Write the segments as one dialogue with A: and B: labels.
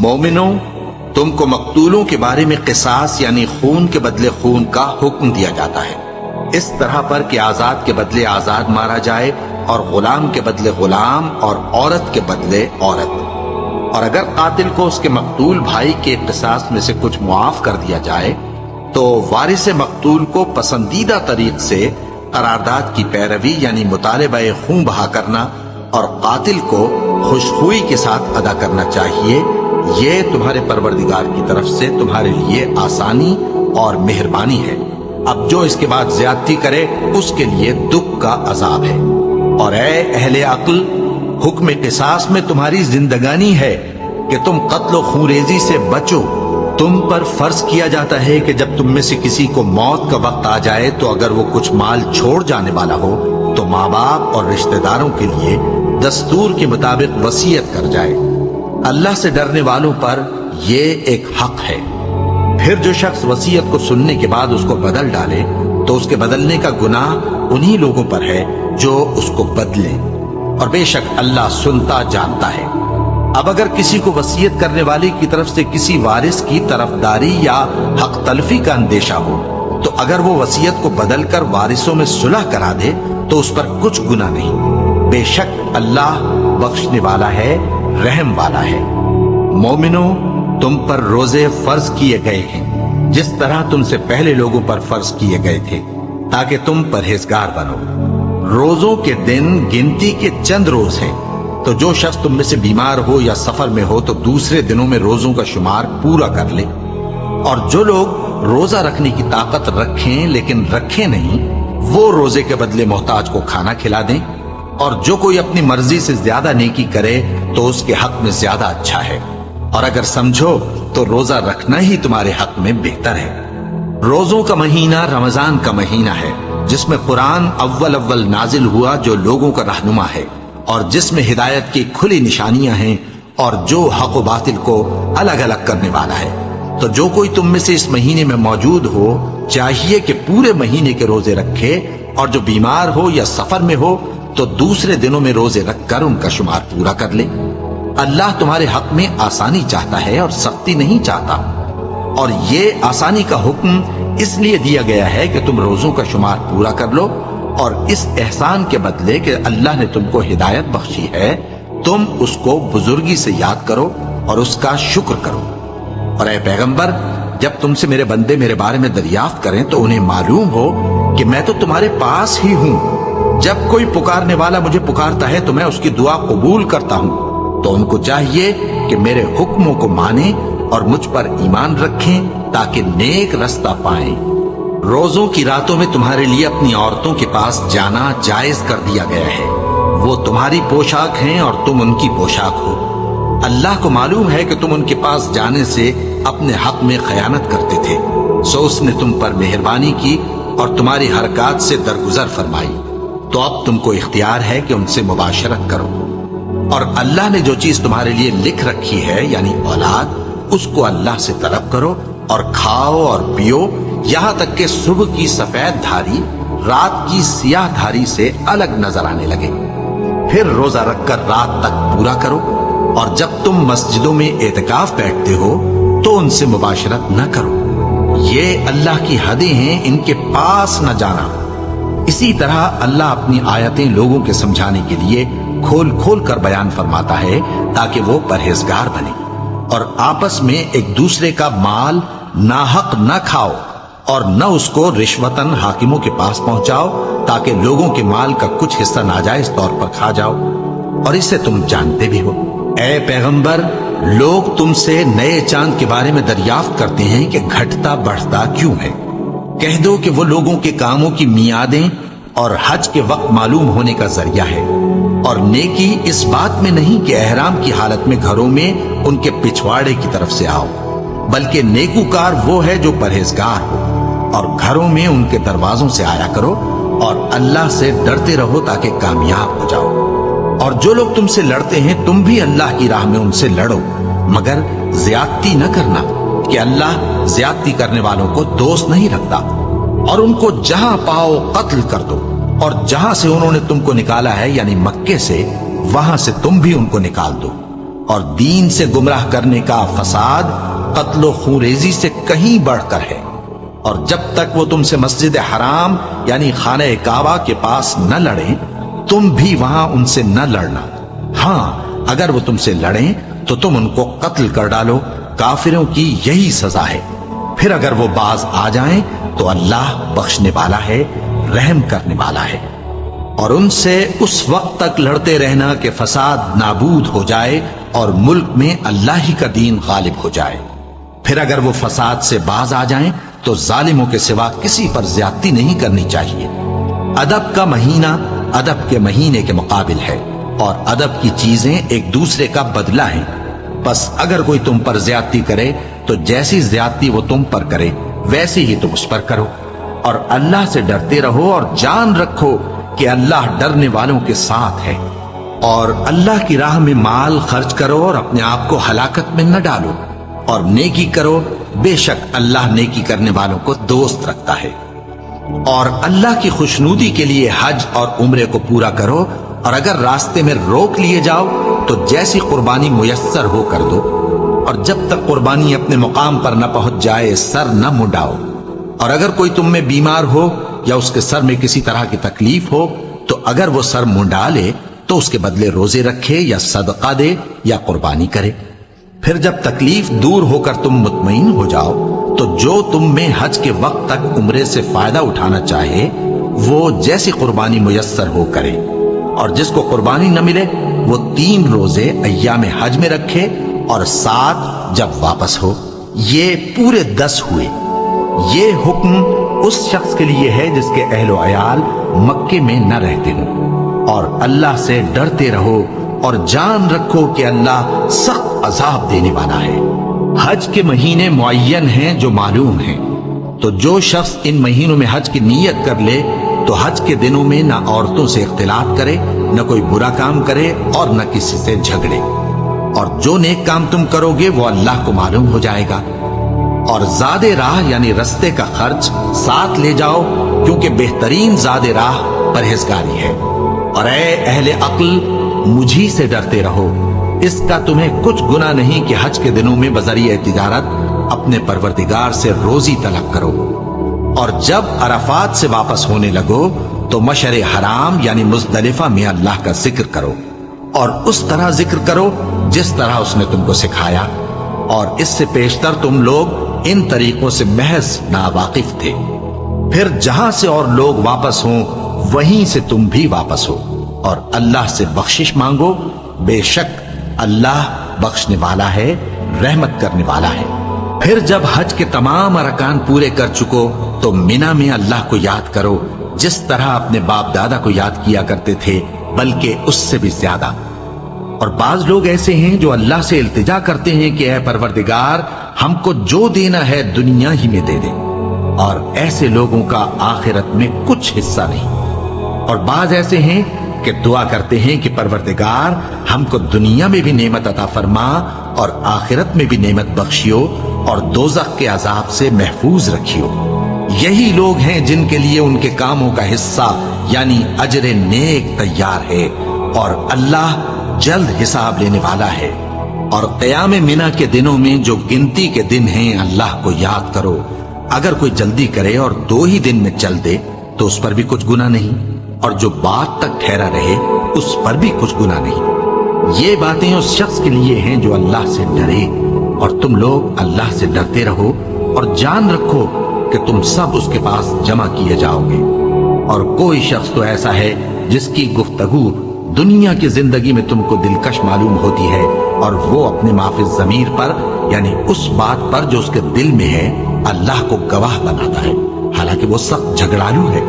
A: مومنوں، تم کو مقتولوں کے بارے میں قصاص یعنی خون کے بدلے خون کا حکم دیا جاتا ہے، اس طرح پر کہ آزاد کے بدلے آزاد مارا جائے اور غلام کے بدلے غلام اور عورت کے بدلے عورت۔ اور اگر قاتل کو اس کے مقتول بھائی کے قصاص میں سے کچھ معاف کر دیا جائے تو وارث مقتول کو پسندیدہ طریق سے قرارداد کی پیروی یعنی مطالبہ خون بہا کرنا اور قاتل کو خوشخوئی کے ساتھ ادا کرنا چاہیے۔ یہ تمہارے پروردگار کی طرف سے تمہارے لیے آسانی اور مہربانی ہے۔ اب جو اس کے بعد زیادتی کرے اس کے لیے دکھ کا عذاب ہے۔ اور اے اہل عقل، حکم قصاص میں تمہاری زندگانی ہے کہ تم قتل و خونریزی سے بچو۔ تم پر فرض کیا جاتا ہے کہ جب تم میں سے کسی کو موت کا وقت آ جائے تو اگر وہ کچھ مال چھوڑ جانے والا ہو تو ماں باپ اور رشتہ داروں کے لیے دستور کے مطابق وصیت کر جائے۔ اللہ سے ڈرنے والوں پر یہ ایک حق ہے۔ پھر جو شخص وصیت کو سننے کے بعد اس کو بدل ڈالے تو اس کے بدلنے کا گناہ انہی لوگوں پر ہے جو اس کو بدلیں، اور بے شک اللہ سنتا جانتا ہے۔ اب اگر کسی کو وصیت کرنے والے کی طرف سے کسی وارث کی طرفداری یا حق تلفی کا اندیشہ ہو تو اگر وہ وصیت کو بدل کر وارثوں میں صلح کرا دے تو اس پر کچھ گناہ نہیں، بے شک اللہ بخشنے والا ہے، رحم والا ہے۔ مومنوں، تم پر روزے فرض کیے گئے ہیں جس طرح تم سے پہلے لوگوں پر فرض کیے گئے تھے تاکہ تم پرہیزگار بنو۔ روزوں کے دن گنتی کے چند روز ہیں، تو جو شخص تم میں سے بیمار ہو یا سفر میں ہو تو دوسرے دنوں میں روزوں کا شمار پورا کر لے۔ اور جو لوگ روزہ رکھنے کی طاقت رکھیں لیکن رکھیں نہیں، وہ روزے کے بدلے محتاج کو کھانا کھلا دیں۔ اور جو کوئی اپنی مرضی سے زیادہ نیکی کرے تو اس کے حق میں زیادہ اچھا ہے، اور اگر سمجھو تو روزہ رکھنا ہی تمہارے حق میں بہتر ہے۔ روزوں کا مہینہ رمضان کا مہینہ ہے جس میں قرآن اول نازل ہوا، جو لوگوں کا رہنما ہے اور جس میں ہدایت کی کھلی نشانیاں ہیں اور جو حق و باطل کو الگ الگ کرنے والا ہے۔ تو جو کوئی تم میں سے اس مہینے میں موجود ہو چاہیے کہ پورے مہینے کے روزے رکھے، اور جو بیمار ہو یا سفر میں ہو تو دوسرے دنوں میں روزے رکھ کر ان کا شمار پورا کر لے۔ اللہ تمہارے حق میں آسانی چاہتا ہے اور سختی نہیں چاہتا۔ اور یہ آسانی کا حکم اس لیے دیا گیا ہے کہ تم روزوں کا شمار پورا کر لو، اور اس احسان کے بدلے کہ اللہ نے تم کو ہدایت بخشی ہے تم اس کو بزرگی سے یاد کرو اور اس کا شکر کرو۔ اور اے پیغمبر، جب تم سے میرے بندے میرے بارے میں دریافت کریں تو انہیں معلوم ہو کہ میں تو تمہارے پاس ہی ہوں۔ جب کوئی پکارنے والا مجھے پکارتا ہے تو میں اس کی دعا قبول کرتا ہوں۔ تو ان کو چاہیے کہ میرے حکموں کو مانیں اور مجھ پر ایمان رکھیں تاکہ نیک رستہ پائیں۔ روزوں کی راتوں میں تمہارے لیے اپنی عورتوں کے پاس جانا جائز کر دیا گیا ہے۔ وہ تمہاری پوشاک ہیں اور تم ان کی پوشاک ہو۔ اللہ کو معلوم ہے کہ تم ان کے پاس جانے سے اپنے حق میں خیانت کرتے تھے، سو اس نے تم پر مہربانی کی اور تمہاری حرکات سے درگزر فرمائی۔ تو اب تم کو اختیار ہے کہ ان سے مباشرت کرو۔ اور اللہ نے جو چیز تمہارے لیے لکھ رکھی ہے یعنی اولاد، اس کو اللہ سے طلب کرو اور کھاؤ اور پیو یہاں تک کہ صبح کی سفید دھاری رات کی سیاہ دھاری سے الگ نظر آنے لگے۔ پھر روزہ رکھ کر رات تک پورا کرو، اور جب تم مسجدوں میں اعتکاف بیٹھتے ہو تو ان سے مباشرت نہ کرو، یہ اللہ کی حدیں ہیں، ان کے پاس نہ جانا۔ اسی طرح اللہ اپنی آیتیں لوگوں کے سمجھانے کے لیے کھول کھول کر بیان فرماتا ہے تاکہ وہ پرہیزگار بنے۔ اور آپس میں ایک دوسرے کا مال ناحق نہ کھاؤ، اور نہ اس کو رشوتاً حاکموں کے پاس پہنچاؤ تاکہ لوگوں کے مال کا کچھ حصہ ناجائز طور پر کھا جاؤ، اور اسے تم جانتے بھی ہو۔ اے پیغمبر، لوگ تم سے نئے چاند کے بارے میں دریافت کرتے ہیں کہ گھٹتا بڑھتا کیوں ہے۔ کہہ دو کہ وہ لوگوں کے کاموں کی میعادیں اور حج کے وقت معلوم ہونے کا ذریعہ ہے، اور نیکی اس بات میں نہیں کہ احرام کی حالت میں گھروں میں ان کے پچھواڑے کی طرف سے آؤ، بلکہ نیکوکار وہ ہے جو پرہیزگار ہو، اور گھروں میں ان کے دروازوں سے آیا کرو اور اللہ سے ڈرتے رہو تاکہ کامیاب ہو جاؤ۔ اور جو لوگ تم سے لڑتے ہیں تم بھی اللہ کی راہ میں ان سے لڑو، مگر زیادتی نہ کرنا کہ اللہ زیادتی کرنے والوں کو دوست نہیں رکھتا۔ اور ان کو جہاں پاؤ قتل کر دو، اور جہاں سے انہوں نے تم کو نکالا ہے یعنی مکے سے، وہاں سے تم بھی ان کو نکال دو۔ اور دین سے گمراہ کرنے کا فساد قتل و خونریزی سے کہیں بڑھ کر ہے۔ اور جب تک وہ تم سے مسجد حرام یعنی خانہ کعبہ کے پاس نہ لڑیں تم بھی وہاں ان سے نہ لڑنا۔ ہاں اگر وہ تم سے لڑیں تو تم ان کو قتل کر ڈالو، کافروں کی یہی سزا ہے۔ پھر اگر وہ باز آ جائیں تو اللہ بخشنے والا ہے، رحم کرنے والا ہے۔ اور ان سے اس وقت تک لڑتے رہنا کہ فساد نابود ہو جائے اور ملک میں اللہ ہی کا دین غالب ہو جائے۔ پھر اگر وہ فساد سے باز آ جائیں تو ظالموں کے سوا کسی پر زیادتی نہیں کرنی چاہیے۔ ادب کا مہینہ ادب کے مہینے کے مقابل ہے، اور ادب کی چیزیں ایک دوسرے کا بدلہ ہیں۔ بس اگر کوئی تم پر زیادتی کرے تو جیسی زیادتی وہ تم پر کرے ویسے ہی تم اس پر کرو، اور اللہ سے ڈرتے رہو اور جان رکھو کہ اللہ ڈرنے والوں کے ساتھ ہے۔ اور اللہ کی راہ میں مال خرچ کرو اور اپنے آپ کو ہلاکت میں نہ ڈالو، اور نیکی کرو، بے شک اللہ نیکی کرنے والوں کو دوست رکھتا ہے۔ اور اللہ کی خوشنودی کے لیے حج اور عمرے کو پورا کرو، اور اگر راستے میں روک لیے جاؤ تو جیسی قربانی میسر ہو کر دو، اور جب تک قربانی اپنے مقام پر نہ پہنچ جائے سر نہ منڈاؤ۔ اور اگر کوئی تم میں بیمار ہو یا اس کے سر میں کسی طرح کی تکلیف ہو تو اگر وہ سر منڈا لے تو اس کے بدلے روزے رکھے یا صدقہ دے یا قربانی کرے۔ پھر جب تکلیف دور ہو کر تم مطمئن ہو جاؤ تو جو تم میں حج کے وقت تک عمرے سے فائدہ اٹھانا چاہے وہ جیسی قربانی میسر ہو کرے، اور جس کو قربانی نہ ملے وہ 3 روزے ایام حج میں رکھے اور 7 جب واپس ہو۔ یہ پورے 10 ہوئے۔ یہ حکم اس شخص کے لیے ہے جس کے اہل و عیال مکے میں نہ رہتے ہوں۔ اور اللہ سے ڈرتے رہو اور جان رکھو کہ اللہ سخت عذاب دینے والا ہے۔ حج کے مہینے معین ہیں جو معلوم ہیں، تو جو شخص ان مہینوں میں حج کی نیت کر لے تو حج کے دنوں میں نہ عورتوں سے اختلاط کرے، نہ کوئی برا کام کرے اور نہ کسی سے جھگڑے۔ اور جو نیک کام تم کرو گے وہ اللہ کو معلوم ہو جائے گا۔ اور زاد راہ یعنی رستے کا خرچ ساتھ لے جاؤ، کیونکہ بہترین زاد راہ پرہیزگاری ہے۔ اور اے اہل عقل مجھی سے ڈرتے رہو، اس کا تمہیں کچھ گناہ نہیں کہ حج کے دنوں میں بذریعہ تجارت اپنے پروردگار سے روزی طلب کرو۔ اور جب عرفات سے واپس ہونے لگو تو مشعر حرام یعنی مزدلفہ میں اللہ کا ذکر کرو، اور اس طرح ذکر کرو جس طرح اس نے تم کو سکھایا، اور اس سے پیشتر تم لوگ ان طریقوں سے محض ناواقف تھے۔ پھر جہاں سے اور لوگ واپس ہوں وہیں سے تم بھی واپس ہو، اور اللہ سے بخشش مانگو، بے شک اللہ بخشنے والا ہے، رحمت کرنے والا ہے۔ پھر جب حج کے تمام ارکان پورے کر چکو تو مینا میں اللہ کو یاد کرو جس طرح اپنے باپ دادا کو یاد کیا کرتے تھے، بلکہ اس سے بھی زیادہ۔ اور بعض لوگ ایسے ہیں جو اللہ سے التجا کرتے ہیں کہ اے پروردگار ہم کو جو دینا ہے دنیا ہی میں دے دے، اور ایسے لوگوں کا آخرت میں کچھ حصہ نہیں۔ اور بعض ایسے ہیں کہ دعا کرتے ہیں کہ پروردگار ہم کو دنیا میں بھی نعمت عطا فرما اور آخرت میں بھی نعمت بخشیو اور دوزخ کے عذاب سے محفوظ رکھیو۔ یہی لوگ ہیں جن کے لیے ان کے کاموں کا حصہ یعنی اجر نیک تیار ہے، اور اللہ جلد حساب لینے والا ہے۔ اور قیام منا کے دنوں میں جو گنتی کے دن ہیں اللہ کو یاد کرو۔ اگر کوئی جلدی کرے اور 2 ہی دن میں چل دے تو اس پر بھی کچھ گناہ نہیں، اور جو بات تک ٹھہرا رہے اس پر بھی کچھ گناہ نہیں۔ یہ باتیں اس شخص کے لیے ہیں جو اللہ سے ڈرے، اور تم لوگ اللہ سے ڈرتے رہو اور جان رکھو کہ تم سب اس کے پاس جمع کیے جاؤ گے۔ اور کوئی شخص تو ایسا ہے جس کی گفتگو دنیا کی زندگی میں تم کو دلکش معلوم ہوتی ہے، اور وہ اپنے معافی ضمیر پر یعنی اس بات پر جو اس کے دل میں ہے اللہ کو گواہ بناتا ہے، حالانکہ وہ سخت جھگڑالو ہے۔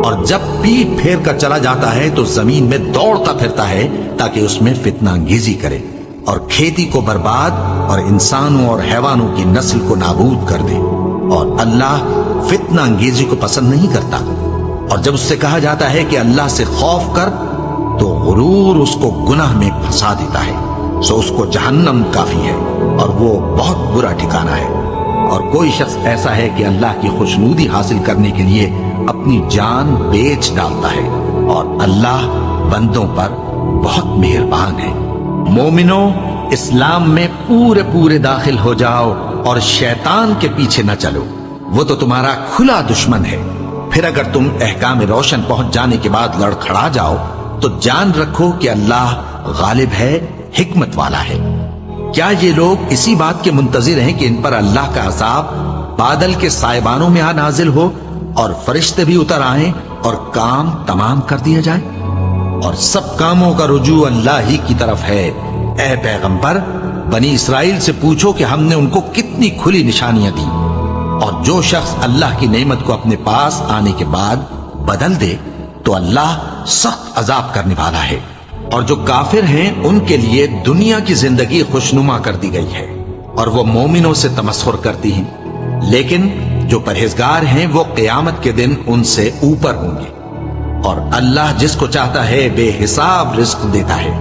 A: اور جب پیٹ پھیر کر چلا جاتا ہے تو زمین میں دوڑتا پھرتا ہے تاکہ اس میں فتنہ انگیزی کرے اور کھیتی کو برباد اور انسانوں اور حیوانوں کی نسل کو نابود کر دے، اور اللہ فتنہ انگیزی کو پسند نہیں کرتا۔ اور جب اس سے کہا جاتا ہے کہ اللہ سے خوف کر تو غرور اس کو گناہ میں پھنسا دیتا ہے، سو اس کو جہنم کافی ہے اور وہ بہت برا ٹھکانہ ہے۔ اور کوئی شخص ایسا ہے کہ اللہ کی خوشنودی حاصل کرنے کے لیے اپنی جان بیچ ڈالتا ہے، اور اللہ بندوں پر بہت مہربان ہے۔ مومنو، اسلام میں پورے پورے داخل ہو جاؤ اور شیطان کے پیچھے نہ چلو، وہ تو تمہارا کھلا دشمن ہے۔ پھر اگر تم احکام روشن پہنچ جانے کے بعد لڑکھڑا جاؤ تو جان رکھو کہ اللہ غالب ہے، حکمت والا ہے۔ کیا یہ لوگ اسی بات کے منتظر ہیں کہ ان پر اللہ کا عذاب بادل کے سائبانوں میں نازل ہو اور فرشتے بھی اتر آئیں اور کام تمام کر دیا جائے؟ اور سب کاموں کا رجوع اللہ ہی کی طرف ہے۔ اے پیغمبر، بنی اسرائیل سے پوچھو کہ ہم نے ان کو کتنی کھلی نشانیاں دی، اور جو شخص اللہ کی نعمت کو اپنے پاس آنے کے بعد بدل دے تو اللہ سخت عذاب کرنے والا ہے۔ اور جو کافر ہیں ان کے لیے دنیا کی زندگی خوشنما کر دی گئی ہے اور وہ مومنوں سے تمسخر کرتی ہیں، لیکن جو پرہیزگار ہیں وہ قیامت کے دن ان سے اوپر ہوں گے۔ اور اللہ جس کو چاہتا ہے بے حساب رزق دیتا ہے۔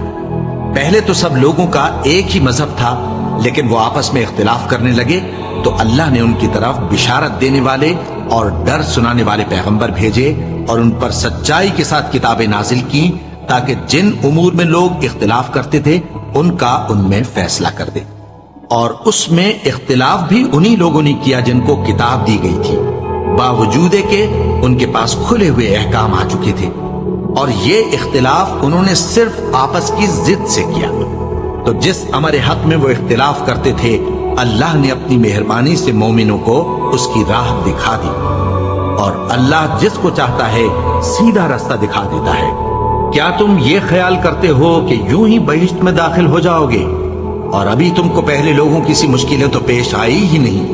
A: پہلے تو سب لوگوں کا ایک ہی مذہب تھا، لیکن وہ آپس میں اختلاف کرنے لگے تو اللہ نے ان کی طرف بشارت دینے والے اور ڈر سنانے والے پیغمبر بھیجے اور ان پر سچائی کے ساتھ کتابیں نازل کی، تاکہ جن امور میں لوگ اختلاف کرتے تھے ان کا ان میں فیصلہ کر دے۔ اور اس میں اختلاف بھی انہی لوگوں نے کیا جن کو کتاب دی گئی تھی، باوجود کہ ان کے پاس کھلے ہوئے احکام آ چکے تھے، اور یہ اختلاف انہوں نے صرف آپس کی ضد سے کیا۔ تو جس امر حق میں وہ اختلاف کرتے تھے اللہ نے اپنی مہربانی سے مومنوں کو اس کی راہ دکھا دی، اور اللہ جس کو چاہتا ہے سیدھا راستہ دکھا دیتا ہے۔ کیا تم یہ خیال کرتے ہو کہ یوں ہی بہشت میں داخل ہو جاؤ گے، اور ابھی تم کو پہلے لوگوں کی سی مشکلیں تو پیش آئی ہی نہیں؟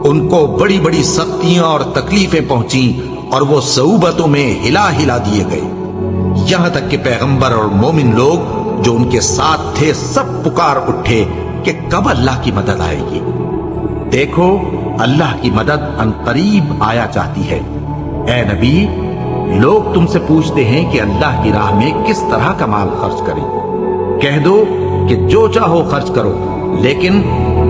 A: ان کو بڑی بڑی سختیاں اور تکلیفیں پہنچیں اور وہ صعوبتوں میں ہلا ہلا دیے گئے، یہاں تک کہ پیغمبر اور مومن لوگ جو ان کے ساتھ تھے سب پکار اٹھے کہ کب اللہ کی مدد آئے گی۔ دیکھو اللہ کی مدد ان قریب آیا چاہتی ہے۔ اے نبی، لوگ تم سے پوچھتے ہیں کہ اللہ کی راہ میں کس طرح کا مال خرچ کریں۔ کہہ دو کہ جو چاہو خرچ کرو، لیکن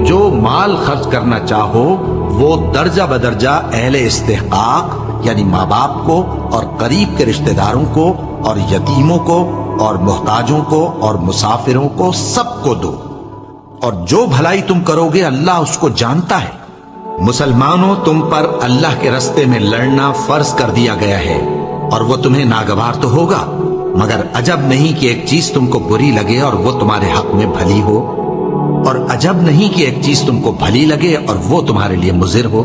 A: جو مال خرچ کرنا چاہو وہ درجہ بدرجہ اہل استحقاق یعنی ماں باپ کو اور قریب کے رشتہ داروں کو اور یتیموں کو اور محتاجوں کو اور مسافروں کو سب کو دو، اور جو بھلائی تم کرو گے اللہ اس کو جانتا ہے۔ مسلمانوں، تم پر اللہ کے راستے میں لڑنا فرض کر دیا گیا ہے، اور وہ تمہیں ناگوار تو ہوگا، مگر عجب نہیں کہ ایک چیز تم کو بری لگے اور وہ تمہارے حق میں بھلی ہو، اور عجب نہیں کہ ایک چیز تم کو بھلی لگے اور وہ تمہارے لیے مضر ہو۔